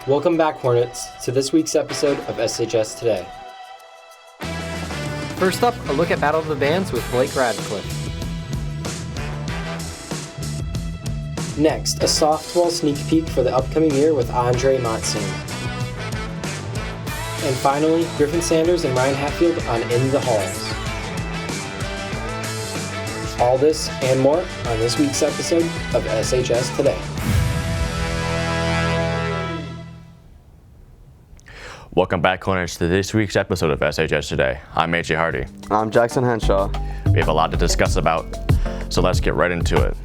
Welcome back, Hornets, to this week's episode of SHS Today. First up, a look at Battle of the Bands with Blake Radcliffe. Next, a softball sneak peek for the upcoming year with Andre Monson. And finally, Griffin Sanders and Ryan Hatfield on In the Halls. All this and more on this week's episode of SHS Today. Welcome back, Hornets, to this week's episode of SHS Today. I'm AJ Hardy. I'm Jackson Henshaw. We have a lot to discuss about, so let's get right into it.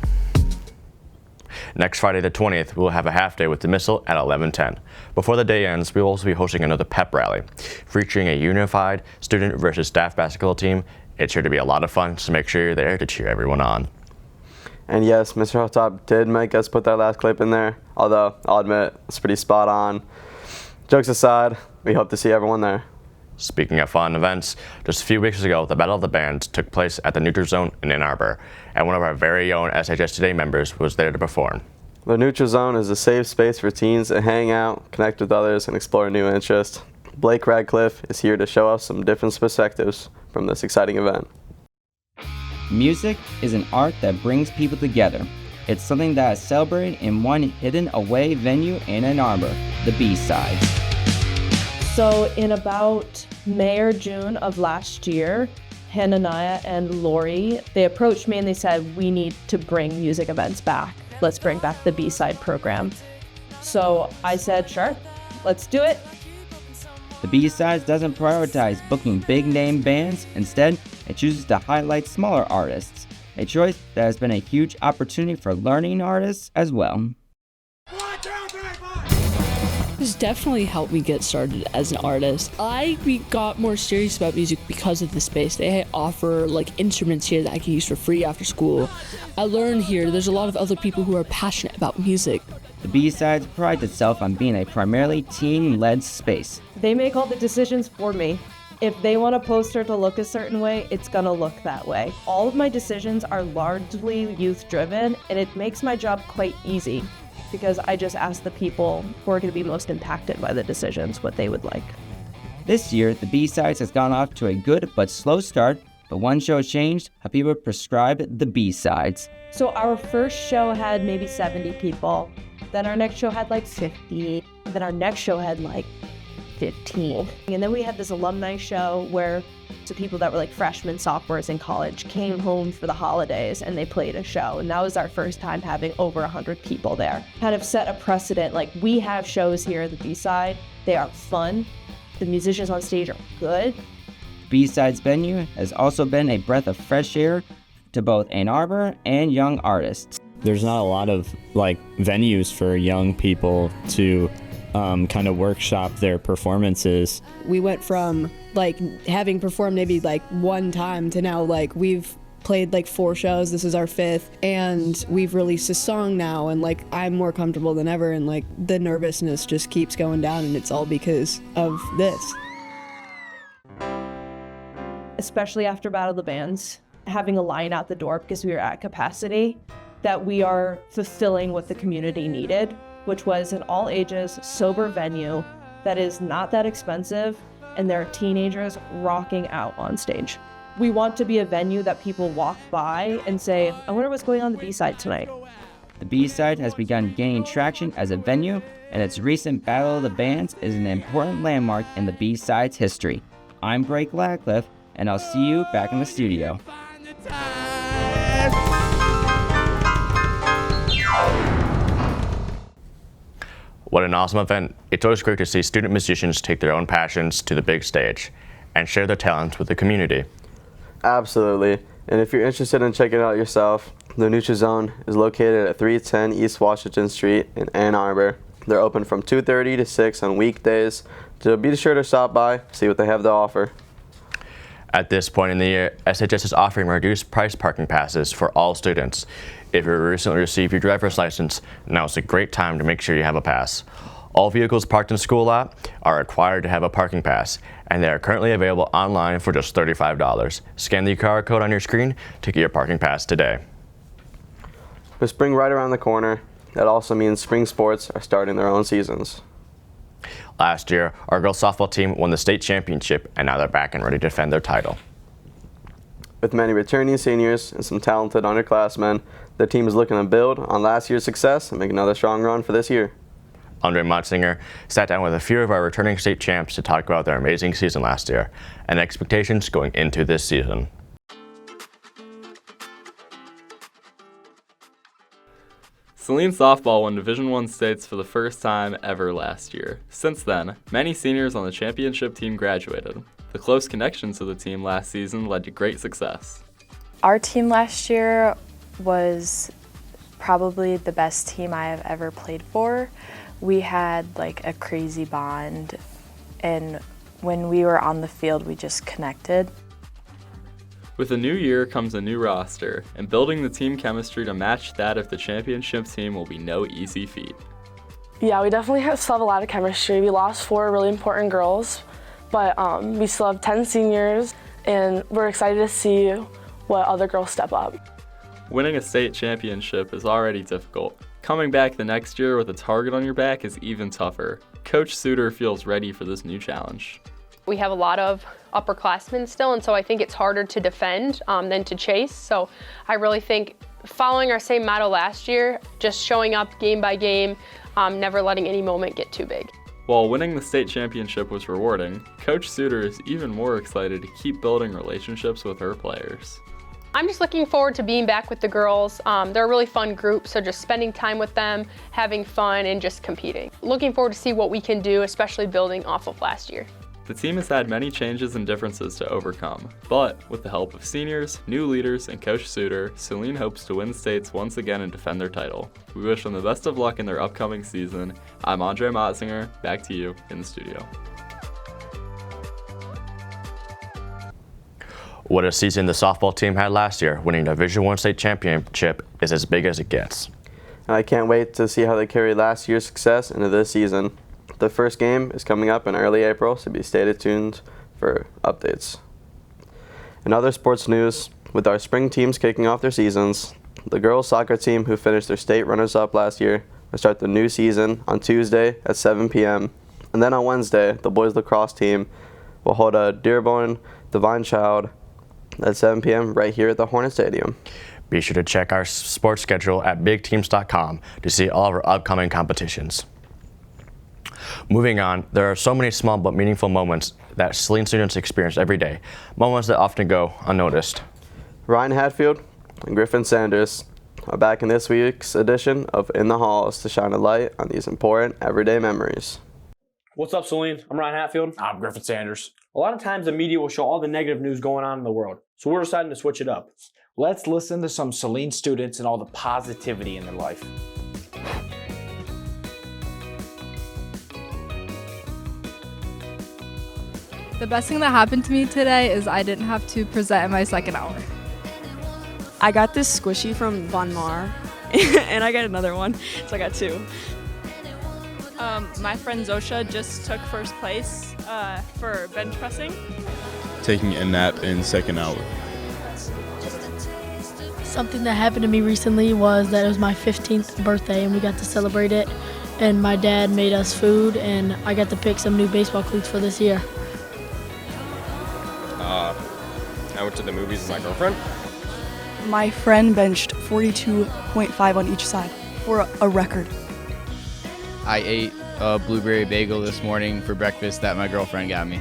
Next Friday the 20th, we will have a half day with dismissal at 11:10. Before the day ends, we will also be hosting another pep rally featuring a unified student versus staff basketball team. It's sure to be a lot of fun, so make sure you're there to cheer everyone on. And yes, Mr. Hilltop did make us put that last clip in there, although I'll admit it's pretty spot on. Jokes aside, we hope to see everyone there. Speaking of fun events, just a few weeks ago, the Battle of the Bands took place at the Neutral Zone in Ann Arbor, and one of our very own SHS Today members was there to perform. The Neutral Zone is a safe space for teens to hang out, connect with others, and explore new interests. Blake Radcliffe is here to show us some different perspectives from this exciting event. Music is an art that brings people together. It's something that is celebrated in one hidden away venue in Ann Arbor, the B-Sides. So in about May or June of last year, Hananiah and Lori, they approached me and they said, we need to bring music events back. Let's bring back the B-Side program. So I said, sure, let's do it. The B-Sides doesn't prioritize booking big-name bands. Instead, it chooses to highlight smaller artists, a choice that has been a huge opportunity for learning artists as well. It's definitely helped me get started as an artist. I got more serious about music because of the space. They offer instruments here that I can use for free after school. I learned here there's a lot of other people who are passionate about music. The B-Sides prides itself on being a primarily teen-led space. They make all the decisions for me. If they want a poster to look a certain way, it's gonna look that way. All of my decisions are largely youth-driven, and it makes my job quite easy because I just ask the people who are gonna be most impacted by the decisions what they would like. This year, the B-Sides has gone off to a good but slow start, but one show changed how people prescribe the B-Sides. So our first show had maybe 70 people, then our next show had 50, then our next show had 15. And then we had this alumni show where the people that were freshmen, sophomores in college came home for the holidays and they played a show. And that was our first time having over 100 people there. Kind of set a precedent, we have shows here at the B-Side. They are fun. The musicians on stage are good. B-Sides venue has also been a breath of fresh air to both Ann Arbor and young artists. There's not a lot of venues for young people to kind of workshop their performances. We went from having performed maybe one time to now we've played 4 shows. This is our 5th, and we've released a song now, and I'm more comfortable than ever, and the nervousness just keeps going down, and it's all because of this. Especially after Battle of the Bands, having a line out the door because we were at capacity, that we are fulfilling what the community needed, which was an all ages, sober venue that is not that expensive, and there are teenagers rocking out on stage. We want to be a venue that people walk by and say, I wonder what's going on the B-Side tonight. The B-Side has begun gaining traction as a venue, and its recent Battle of the Bands is an important landmark in the B-Side's history. I'm Blake Radcliffe, and I'll see you back in the studio. What an awesome event. It's always great to see student musicians take their own passions to the big stage and share their talents with the community. Absolutely. And if you're interested in checking it out yourself, the Neutral Zone is located at 310 East Washington Street in Ann Arbor. They're open from 2:30 to 6 on weekdays. So be sure to stop by, see what they have to offer. At this point in the year, SHS is offering reduced price parking passes for all students. If you recently received your driver's license, now is a great time to make sure you have a pass. All vehicles parked in school lot are required to have a parking pass, and they are currently available online for just $35. Scan the QR code on your screen to get your parking pass today. With spring right around the corner, that also means spring sports are starting their own seasons. Last year, our girls softball team won the state championship, and now they're back and ready to defend their title. With many returning seniors and some talented underclassmen, the team is looking to build on last year's success and make another strong run for this year. Andre Motsinger sat down with a few of our returning state champs to talk about their amazing season last year and expectations going into this season. Saline Softball won Division I states for the first time ever last year. Since then, many seniors on the championship team graduated. The close connections to the team last season led to great success. Our team last year was probably the best team I have ever played for. We had like a crazy bond, and when we were on the field, we just connected. With a new year comes a new roster, and building the team chemistry to match that of the championship team will be no easy feat. Yeah, we definitely still have a lot of chemistry. We lost 4 really important girls, but we still have 10 seniors, and we're excited to see what other girls step up. Winning a state championship is already difficult. Coming back the next year with a target on your back is even tougher. Coach Suter feels ready for this new challenge. We have a lot of upperclassmen still, and so I think it's harder to defend than to chase. So I really think following our same motto last year, just showing up game by game, never letting any moment get too big. While winning the state championship was rewarding, Coach Suter is even more excited to keep building relationships with her players. I'm just looking forward to being back with the girls. They're a really fun group, so just spending time with them, having fun, and just competing. Looking forward to see what we can do, especially building off of last year. The team has had many changes and differences to overcome, but with the help of seniors, new leaders, and Coach Suter, Saline hopes to win states once again and defend their title. We wish them the best of luck in their upcoming season. I'm Andre Motsinger, back to you in the studio. What a season the softball team had last year. Winning the Division I state championship is as big as it gets. And I can't wait to see how they carry last year's success into this season. The first game is coming up in early April, so stay tuned for updates. In other sports news, with our spring teams kicking off their seasons, the girls soccer team who finished their state runners-up last year will start the new season on Tuesday at 7 p.m. And then on Wednesday, the boys lacrosse team will hold a Dearborn Divine Child at 7 p.m. right here at the Hornet Stadium. Be sure to check our sports schedule at bigteams.com to see all of our upcoming competitions. Moving on, there are so many small but meaningful moments that Saline students experience every day, moments that often go unnoticed. Ryan Hatfield and Griffin Sanders are back in this week's edition of In the Halls to shine a light on these important everyday memories. What's up, Saline? I'm Ryan Hatfield. I'm Griffin Sanders. A lot of times the media will show all the negative news going on in the world, so we're deciding to switch it up. Let's listen to some Saline students and all the positivity in their life. The best thing that happened to me today is I didn't have to present in my second hour. I got this squishy from Von Mar, and I got another one, so I got 2. My friend Zosha just took first place for bench pressing. Taking a nap in second hour. Something that happened to me recently was that it was my 15th birthday and we got to celebrate it, and my dad made us food and I got to pick some new baseball cleats for this year. I went to the movies with my girlfriend. My friend benched 42.5 on each side for a record. I ate a blueberry bagel this morning for breakfast that my girlfriend got me.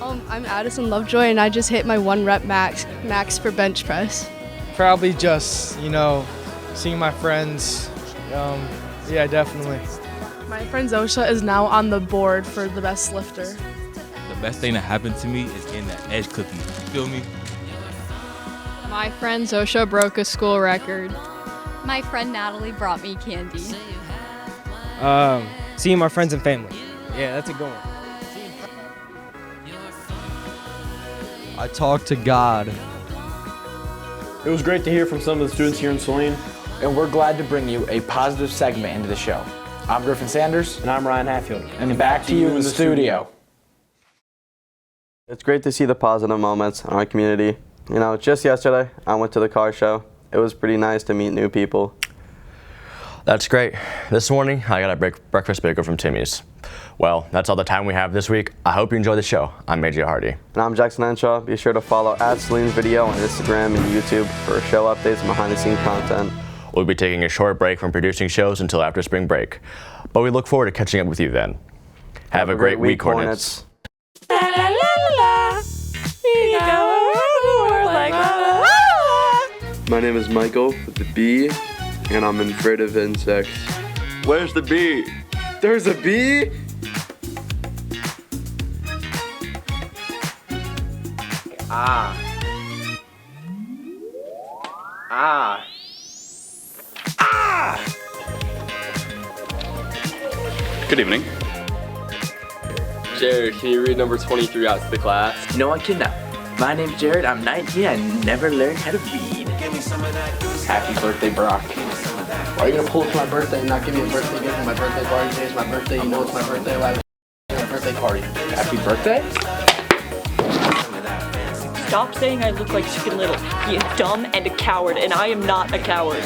I'm Addison Lovejoy and I just hit my 1 rep max for bench press. Probably just, seeing my friends. Yeah, definitely. My friend Zosha is now on the board for the best lifter. The best thing that happened to me is getting that edge cookie. You feel me? My friend Zosha broke a school record. My friend Natalie brought me candy. Seeing my friends and family. Yeah, that's a good one. I talked to God. It was great to hear from some of the students here in Saline. And we're glad to bring you a positive segment into the show. I'm Griffin Sanders. And I'm Ryan Hatfield. And back to you in the studio. It's great to see the positive moments in our community. Just yesterday, I went to the car show. It was pretty nice to meet new people. That's great. This morning, I got a breakfast bagel from Timmy's. Well, that's all the time we have this week. I hope you enjoyed the show. I'm AJ Hardy. And I'm Jackson Henshaw. Be sure to follow @Saline's Video on Instagram and YouTube for show updates and behind-the-scenes content. We'll be taking a short break from producing shows until after spring break, but we look forward to catching up with you then. Have a great week, Hornets. My name is Michael with the B, and I'm afraid of insects. Where's the bee? There's a bee? Ah. Ah. Ah! Good evening. Jared, can you read number 23 out to the class? No, I cannot. My name's Jared, I'm 19, I never learned how to read. Happy birthday, Brock. Why are you gonna pull up to my birthday and not give me a birthday gift for my birthday party? Today's my birthday, you know it's my birthday, why my birthday party? Happy birthday? Stop saying I look like Chicken Little. You're dumb and a coward, and I am not a coward.